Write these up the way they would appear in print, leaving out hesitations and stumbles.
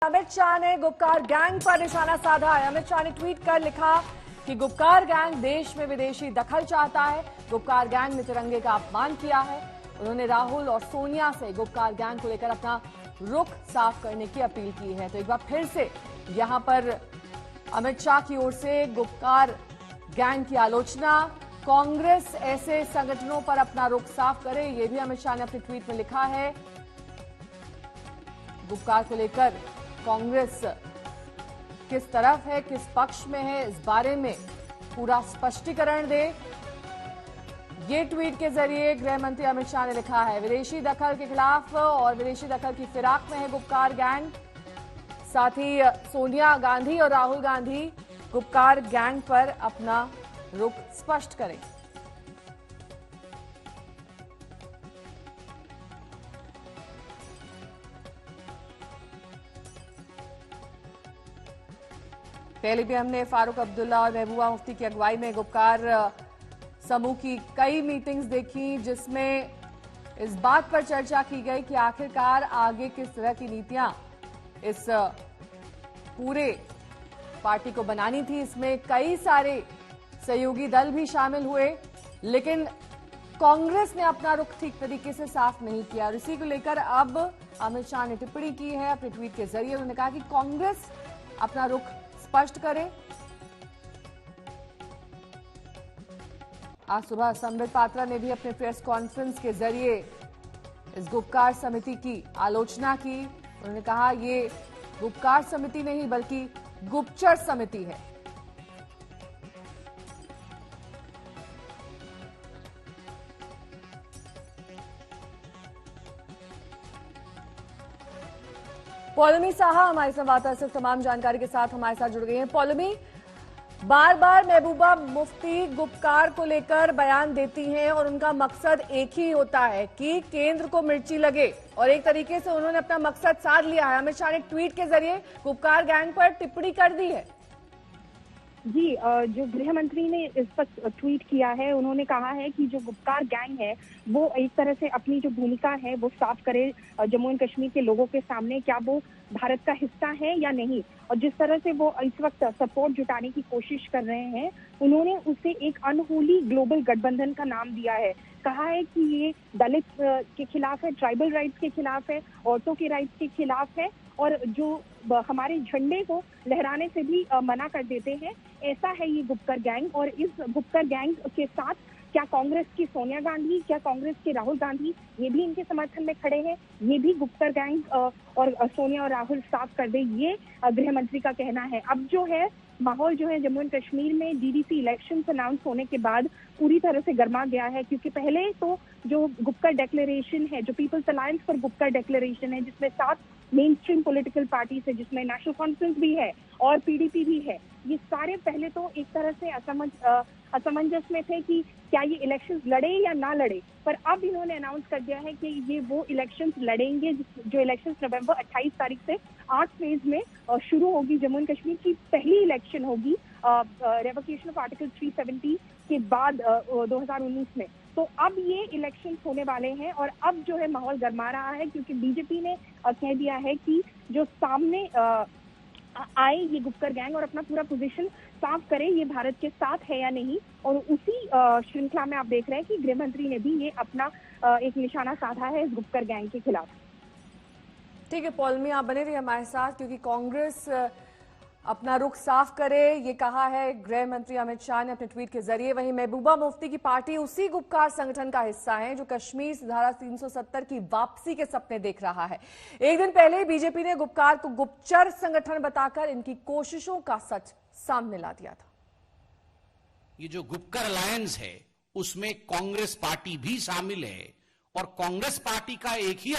अमित शाह ने गुपकार गैंग पर निशाना साधा है। अमित शाह ने ट्वीट कर लिखा कि गुपकार गैंग देश में विदेशी दखल चाहता है। गुपकार गैंग ने तिरंगे का अपमान किया है। उन्होंने राहुल और सोनिया से गुपकार गैंग को लेकर अपना रुख साफ करने की अपील की है। तो एक बार फिर से यहां पर अमित शाह की ओर से गुपकार गैंग की आलोचना। कांग्रेस ऐसे संगठनों पर अपना रुख साफ करे, यह भी अमित शाह ने अपने ट्वीट में लिखा है। गुपकार को लेकर कांग्रेस किस तरफ है, किस पक्ष में है, इस बारे में पूरा स्पष्टीकरण दे। ये ट्वीट के जरिए गृह मंत्री अमित शाह ने लिखा है, विदेशी दखल के खिलाफ और विदेशी दखल की फिराक में है गुपकार गैंग। साथ ही सोनिया गांधी और राहुल गांधी गुपकार गैंग पर अपना रुख स्पष्ट करें। पहले भी हमने फारूक अब्दुल्ला और महबूबा मुफ्ती की अगुवाई में गुपकार समूह की कई मीटिंग्स देखी, जिसमें इस बात पर चर्चा की गई कि आखिरकार आगे किस तरह की नीतियां इस पूरे पार्टी को बनानी थी। इसमें कई सारे सहयोगी दल भी शामिल हुए, लेकिन कांग्रेस ने अपना रुख ठीक तरीके से साफ नहीं किया। और इसी को लेकर अब अमित शाह ने टिप्पणी की है अपने ट्वीट के जरिए। उन्होंने कहा कि कांग्रेस अपना रुख स्पष्ट करें। आज सुबह संबित पात्रा ने भी अपने प्रेस कॉन्फ्रेंस के जरिए इस गुपकार समिति की आलोचना की। उन्होंने कहा ये गुपकार समिति नहीं बल्कि गुपचर समिति है। पौलमी साहा हमारे संवाददाता से तमाम जानकारी के साथ हमारे साथ जुड़ गई हैं। पौलमी, बार बार महबूबा मुफ्ती गुपकार को लेकर बयान देती हैं और उनका मकसद एक ही होता है कि केंद्र को मिर्ची लगे, और एक तरीके से उन्होंने अपना मकसद साध लिया है। अमित शाह ने ट्वीट के जरिए गुपकार गैंग पर टिप्पणी कर दी है। जी, जो गृह मंत्री ने इस पर ट्वीट किया है, उन्होंने कहा है कि जो गुपकार गैंग है वो एक तरह से अपनी जो भूमिका है वो साफ करे जम्मू एंड कश्मीर के लोगों के सामने, क्या वो भारत का हिस्सा है या नहीं। और जिस तरह से वो इस वक्त सपोर्ट जुटाने की कोशिश कर रहे हैं, उन्होंने उसे एक अनहोली ग्लोबल गठबंधन का नाम दिया है। कहा है कि ये दलित के खिलाफ है, ट्राइबल राइट्स के खिलाफ है, औरतों के राइट्स के खिलाफ है, और जो हमारे झंडे को लहराने से भी मना कर देते हैं। ऐसा है ये गुपकर गैंग। और इस गुपकर गैंग के साथ क्या कांग्रेस की सोनिया गांधी, क्या कांग्रेस के राहुल गांधी, ये भी इनके समर्थन में खड़े हैं। ये भी गुपकर गैंग और सोनिया और राहुल साफ कर दे, ये गृह मंत्री का कहना है। अब जो है माहौल जो है जम्मू एंड कश्मीर में डीडीसी इलेक्शन अनाउंस होने के बाद पूरी तरह से गर्मा गया है, क्योंकि पहले तो जो गुपकर डिक्लेरेशन है, जो people's alliance for Gupkar declaration है, जिसमें 7 मेन स्ट्रीम पॉलिटिकल पार्टीज है, जिसमें नेशनल कॉन्फ्रेंस भी है और पीडीपी भी है, ये सारे पहले तो एक तरह से असमंजस में थे कि क्या ये इलेक्शंस लड़े या ना लड़े। पर अब इन्होंने अनाउंस कर दिया है कि ये वो इलेक्शंस लड़ेंगे जो इलेक्शंस नवंबर 28 तारीख से 8 फेज में शुरू होगी। जम्मू एंड कश्मीर की पहली इलेक्शन होगी रेवोकेशन ऑफ आर्टिकल 370 के बाद 2019 में। तो अब ये इलेक्शन होने वाले हैं और अब जो है माहौल गर्मा रहा है, क्योंकि बीजेपी ने कह दिया है कि जो सामने आए ये गुपकर गैंग और अपना पूरा पोजीशन साफ करे, ये भारत के साथ है या नहीं। और उसी श्रृंखला में आप देख रहे हैं कि गृह मंत्री ने भी ये अपना एक निशाना साधा है इस गुपकर गैंग के खिलाफ। ठीक है पौलमी, आप बने रहिए हमारे साथ, क्योंकि कांग्रेस अपना रुख साफ करे, ये कहा है गृह मंत्री अमित शाह ने अपने ट्वीट के जरिए। वहीं महबूबा मुफ्ती की पार्टी उसी गुपकार संगठन का हिस्सा है जो कश्मीर से धारा 370 की वापसी के सपने देख रहा है। एक दिन पहले बीजेपी ने गुपकार को गुपचर संगठन बताकर इनकी कोशिशों का सच सामने ला दिया था। ये जो गुपकर अलायंस है उसमें कांग्रेस पार्टी भी शामिल है, और कांग्रेस पार्टी का एक ही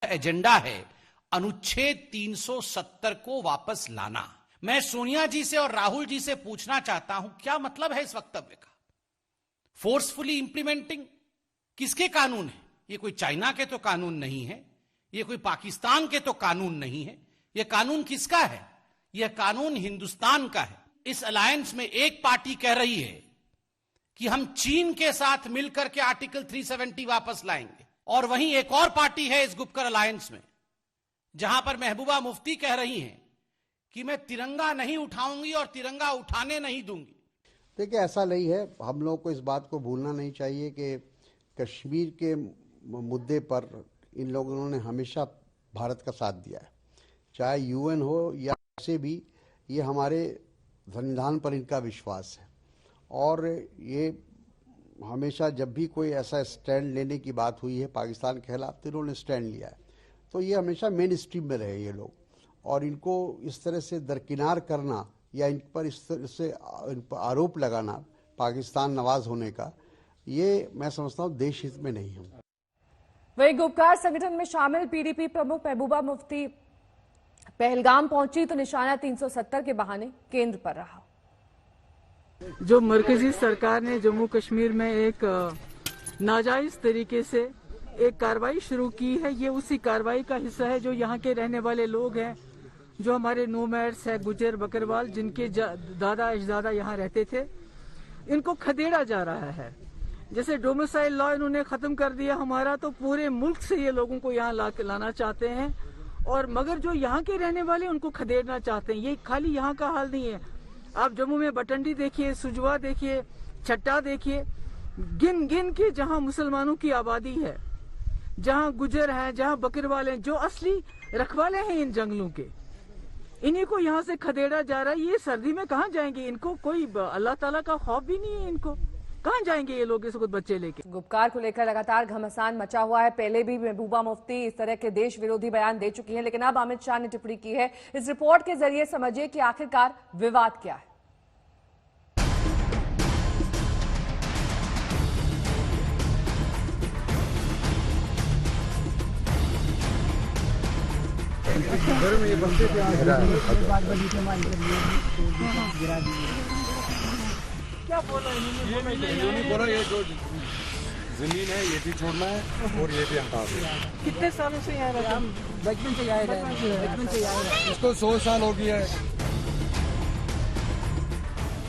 एजेंडा है अनुच्छेद 370 को वापस लाना। मैं सोनिया जी से और राहुल जी से पूछना चाहता हूं, क्या मतलब है इस वक्तव्य का? फोर्सफुली इंप्लीमेंटिंग किसके कानून है? ये कोई चाइना के तो कानून नहीं है, ये कोई पाकिस्तान के तो कानून नहीं है। ये कानून किसका है? यह कानून हिंदुस्तान का है। इस अलायंस में एक पार्टी कह रही है कि हम चीन के साथ मिलकर के आर्टिकल 370 वापस लाएंगे, और वहीं एक और पार्टी है इस गुपकर अलायंस में जहां पर महबूबा मुफ्ती कह रही हैं कि मैं तिरंगा नहीं उठाऊंगी और तिरंगा उठाने नहीं दूंगी। देखिए, ऐसा नहीं है। हम लोग को इस बात को भूलना नहीं चाहिए कि कश्मीर के मुद्दे पर इन लोगों ने हमेशा भारत का साथ दिया है, चाहे यूएन हो या ऐसे भी। ये हमारे संविधान पर इनका विश्वास है और ये हमेशा जब भी कोई ऐसा स्टैंड लेने की बात हुई है पाकिस्तान के खिलाफ तो इन्होंने स्टैंड लिया है। तो ये हमेशा मेन स्ट्रीम में रहे ये लोग, और इनको इस तरह से दरकिनार करना या इन पर इस तरह से आरोप लगाना पाकिस्तान नवाज होने का, ये मैं समझता हूँ देश हित में नहीं है। वही गुपकार संगठन में शामिल पीडीपी प्रमुख महबूबा मुफ्ती पहलगाम पहुंची तो निशाना 370 के बहाने केंद्र पर रहा। जो मरकजी सरकार ने जम्मू कश्मीर में एक नाजायज तरीके से एक कार्रवाई शुरू की है, ये उसी कार्रवाई का हिस्सा है। जो यहाँ के रहने वाले लोग हैं, जो हमारे नोमैड्स है, गुजर बकरवाल, जिनके दादा अजदादा यहाँ रहते थे, इनको खदेड़ा जा रहा है। जैसे डोमिसाइल लॉ इन्होंने खत्म कर दिया हमारा, तो पूरे मुल्क से ये लोगों को यहाँ लाना चाहते हैं, और मगर जो यहाँ के रहने वाले उनको खदेड़ना चाहते हैं। ये खाली यहाँ का हाल नहीं है। आप जम्मू में बटंडी देखिए, सुजवा देखिए, छट्टा देखिए, गिन गिन के जहाँ मुसलमानों की आबादी है, जहाँ गुजर है, जहाँ बकरवाल हैं, जो असली रखवाले हैं इन जंगलों के, इन्हीं को यहाँ से खदेड़ा जा रहा है। ये सर्दी में कहाँ जाएंगे? इनको कोई अल्लाह ताला का खौफ भी नहीं है। इनको कहाँ जाएंगे ये लोग इस वक्त बच्चे लेके? गुपकार को लेकर लगातार घमासान मचा हुआ है। पहले भी महबूबा मुफ्ती इस तरह के देश विरोधी बयान दे चुकी हैं, लेकिन अब अमित शाह ने टिप्पणी की है। इस रिपोर्ट के जरिए समझिए कि आखिरकार विवाद क्या है। क्या बोला इन्होंने बोला ये जो जमीन है ये भी छोड़ना है और ये भी हटा दो। कितने सालों से यहाँ रहा? बचपन से यहाँ रहा। इसको 100 साल हो गया है।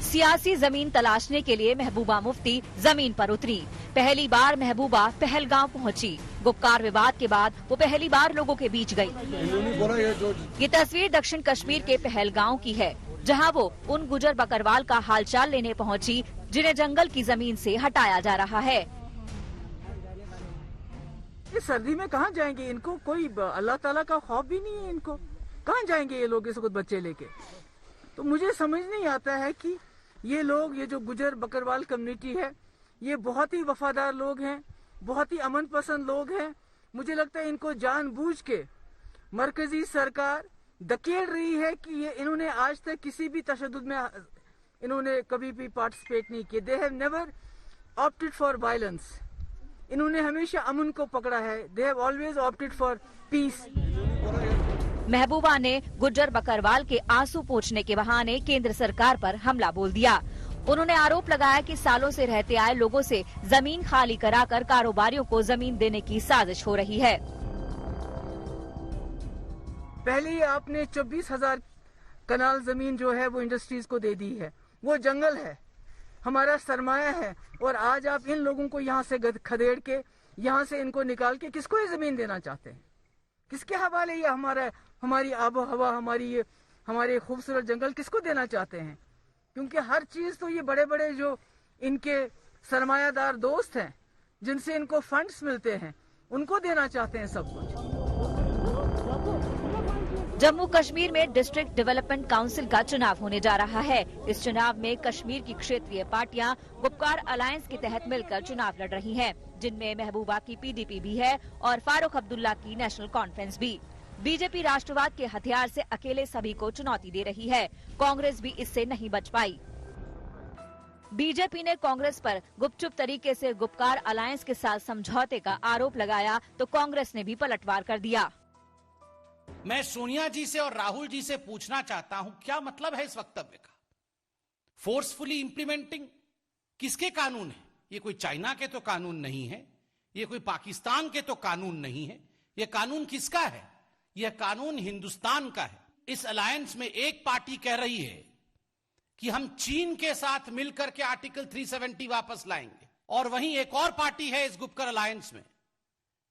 सियासी जमीन तलाशने के लिए महबूबा मुफ्ती जमीन पर उतरी। पहली बार महबूबा पहलगाम पहुंची। गुपकार विवाद के बाद वो पहली बार लोगों के बीच गई। इन्होंने बोला ये तस्वीर दक्षिण कश्मीर के पहलगांव की है, जहां वो उन गुजर बकरवाल का हालचाल लेने पहुंची जिन्हें जंगल की जमीन से हटाया जा रहा है। इस सर्दी में कहाँ जाएंगे? इनको कोई अल्लाह ताला का खौफ भी नहीं है। इनको कहाँ जाएंगे ये लोग इस वक्त बच्चे लेके? तो मुझे समझ नहीं आता है कि ये लोग, ये जो गुजर बकरवाल कम्युनिटी है, ये बहुत ही वफादार लोग हैं, बहुत ही अमन पसंद लोग हैं। मुझे लगता है इनको जानबूझ के मरकजी सरकार धकेल रही है कि ये इन्होंने आज तक किसी भी तशद्दुद में इन्होंने कभी भी पार्टिसिपेट नहीं किया। They have never opted for violence. इन्होंने हमेशा अमन को पकड़ा है। They have always opted for peace. Mehbooba ने गुज्जर बकरवाल के आंसू पोंछने के बहाने केंद्र सरकार पर हमला बोल दिया। उन्होंने आरोप लगाया कि सालों से रहते आए लोगों से जमीन खाली कराकर कारोबारियों को जमीन देने की साजिश हो रही है। पहले ही आपने 24,000 कनाल जमीन जो है वो इंडस्ट्रीज को दे दी है। वो जंगल है, हमारा सरमाया है, और आज आप इन लोगों को यहाँ से खदेड़ के, यहाँ से इनको निकाल के किसको ये जमीन देना चाहते हैं? किसके हवाले ये हमारी आबो हवा, हमारे खूबसूरत जंगल किसको देना चाहते हैं? क्योंकि हर चीज तो ये बड़े बड़े जो इनके सरमायादार दोस्त हैं, जिनसे इनको फंड्स मिलते हैं, उनको देना चाहते हैं सब कुछ। जम्मू कश्मीर में डिस्ट्रिक्ट डेवलपमेंट काउंसिल का चुनाव होने जा रहा है। इस चुनाव में कश्मीर की क्षेत्रीय पार्टियां गुपकार अलायंस के तहत मिलकर चुनाव लड़ रही हैं, जिनमें महबूबा की पीडीपी भी है और फारूक अब्दुल्ला की नेशनल कॉन्फ्रेंस भी। बीजेपी राष्ट्रवाद के हथियार से अकेले सभी को चुनौती दे रही है। कांग्रेस भी इससे नहीं बच पाई। बीजेपी ने कांग्रेस पर गुपचुप तरीके से गुपकार अलायंस के साथ समझौते का आरोप लगाया तो कांग्रेस ने भी पलटवार कर दिया। मैं सोनिया जी से और राहुल जी से पूछना चाहता हूं, क्या मतलब है इस वक्तव्य का? फोर्सफुली इंप्लीमेंटिंग किसके कानून है? ये कोई चाइना के तो कानून नहीं है, ये कोई पाकिस्तान के तो कानून नहीं है। ये कानून किसका है? यह कानून हिंदुस्तान का है। इस अलायंस में एक पार्टी कह रही है कि हम चीन के साथ मिलकर के आर्टिकल 370 वापस लाएंगे, और वहीं एक और पार्टी है इस गुपकर अलायंस में,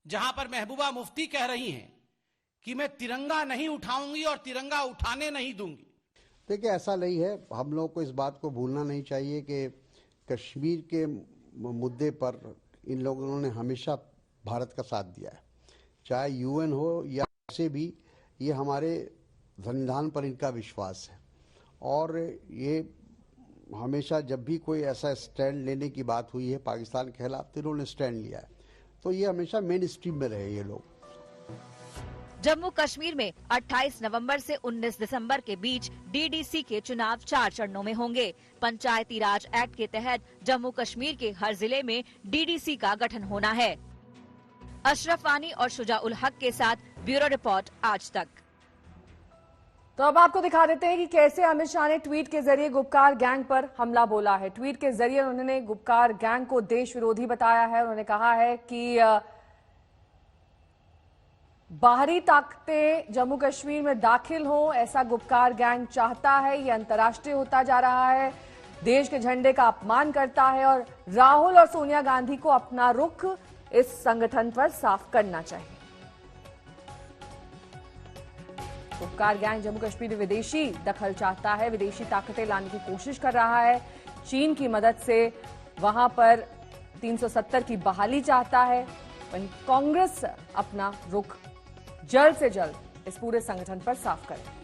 जहां पर महबूबा मुफ्ती कह रही हैं कि मैं तिरंगा नहीं उठाऊंगी और तिरंगा उठाने नहीं दूंगी। देखिए, ऐसा नहीं है। हम लोगों को इस बात को भूलना नहीं चाहिए कि कश्मीर के मुद्दे पर इन लोगों ने हमेशा भारत का साथ दिया है, चाहे यूएन हो या से भी। ये हमारे संविधान पर इनका विश्वास है और ये हमेशा जब भी कोई ऐसा स्टैंड लेने की बात हुई है पाकिस्तान के खिलाफ तो इन्होंने स्टैंड लिया है। तो ये हमेशा मेन स्ट्रीम में रहे ये लोग। जम्मू कश्मीर में 28 नवंबर से 19 दिसंबर के बीच डीडीसी के चुनाव 4 चरणों में होंगे। पंचायती राज एक्ट के तहत जम्मू कश्मीर के हर जिले में डीडीसी का गठन होना है। अशरफ वानी और शुजाउल हक के साथ ब्यूरो रिपोर्ट आज तक। तो अब आपको दिखा देते हैं कि कैसे अमित शाह ने ट्वीट के जरिए गुपकार गैंग पर हमला बोला है। ट्वीट के जरिए उन्होंने गुपकार गैंग को देश विरोधी बताया है। उन्होंने कहा है कि बाहरी ताकतें जम्मू कश्मीर में दाखिल हो, ऐसा गुपकार गैंग चाहता है। ये अंतर्राष्ट्रीय होता जा रहा है, देश के झंडे का अपमान करता है और राहुल और सोनिया गांधी को अपना रुख इस संगठन पर साफ करना चाहिए। गुपकार गैंग जम्मू कश्मीर में विदेशी दखल चाहता है, विदेशी ताकतें लाने की कोशिश कर रहा है। चीन की मदद से वहां पर 370 की बहाली चाहता है। वहीं कांग्रेस अपना रुख जल्द से जल्द इस पूरे संगठन पर साफ करे।